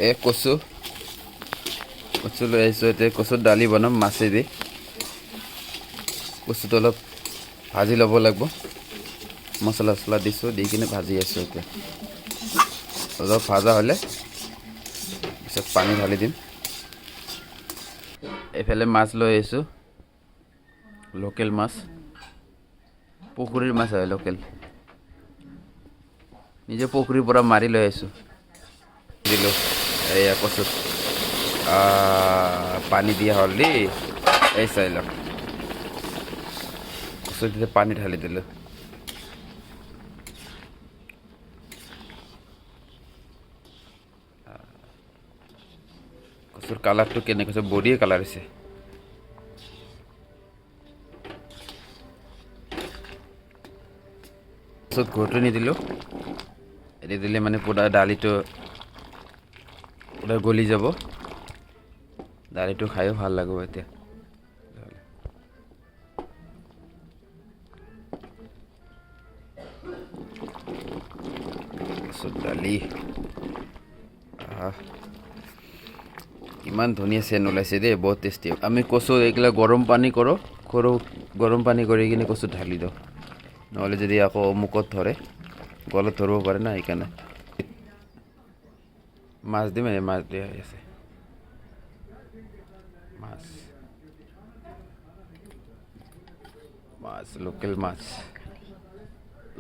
এই কচু লৈ আহিছোঁ। এতিয়া কচুৰ দালি বনাম মাছেদি। কচুটো অলপ ভাজি ল'ব লাগিব। মছলা চছলা দিছোঁ, দি কিনে ভাজি আছোঁ। এতিয়া অলপ ভাজা হ'লে পিছত পানী ঢালি দিম। এইফালে মাছ লৈ আহিছোঁ, লোকেল মাছ, পুখুৰীৰ মাছ হয় লোকেল। নিজে পুখুৰীৰ পৰা মাৰি লৈ আহিছোঁ। দিলোঁ এয়া কচুত পানী দিয়া হালধি এই চাই লওক। কচুত দিলে পানী ঢালি দিলোঁ। কচুৰ কালাৰটো কেনেকৈ হৈছে, বঢ়িয়া কালাৰ হৈছে। কচুত ঘুটনি দিলোঁ। এৰি দিলে মানে পুৰা দালিটো পুৰা গলি যাব। দালিটো খায়ো ভাল লাগিব এতিয়া। কচুৰ দালি ইমান ধুনীয়া চেন ওলাইছে দেই, বহুত টেষ্টি। আমি কচু এইগিলা গৰম পানী কৰোঁ, গৰম পানী কৰি কিনে কচু ঢালি দিওঁ। নহ'লে যদি আকৌ মুখত ধৰে, গলত ধৰিব পাৰে না, সেইকাৰণে। মাছ দিম, মাছ দিয়া আছে। মাছ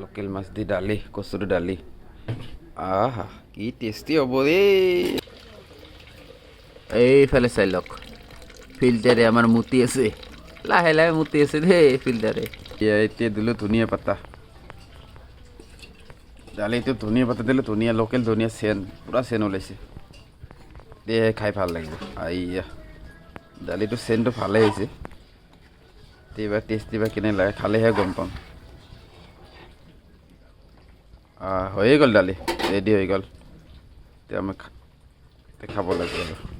লোকেল মাছ দি দালি, কচুৰ দালি। কি টেষ্টি হ'ব দেই। এইফালে চাই লওক, ফিল্টাৰে আমাৰ মুতি আছে, লাহে লাহে মুতি আছে দেই ফিল্টাৰে। এতিয়া দিলোঁ ধনিয়া পাতা। দালিটো ধনিয়া পাতা দিলোঁ, ধনিয়া লোকেল ধনিয়া চেন, পূৰা চেন ওলাইছে। দিয়ে খাই ভাল লাগিব। দালিটো চেনটো ভালেই হৈছে। এইবাৰ টেষ্টি বা কেনে লাগে খালেহে গম পাম। হৈয়ে গ'ল, দালি ৰেডি হৈ গ'ল। এতিয়া আমি খাব লাগিব আৰু।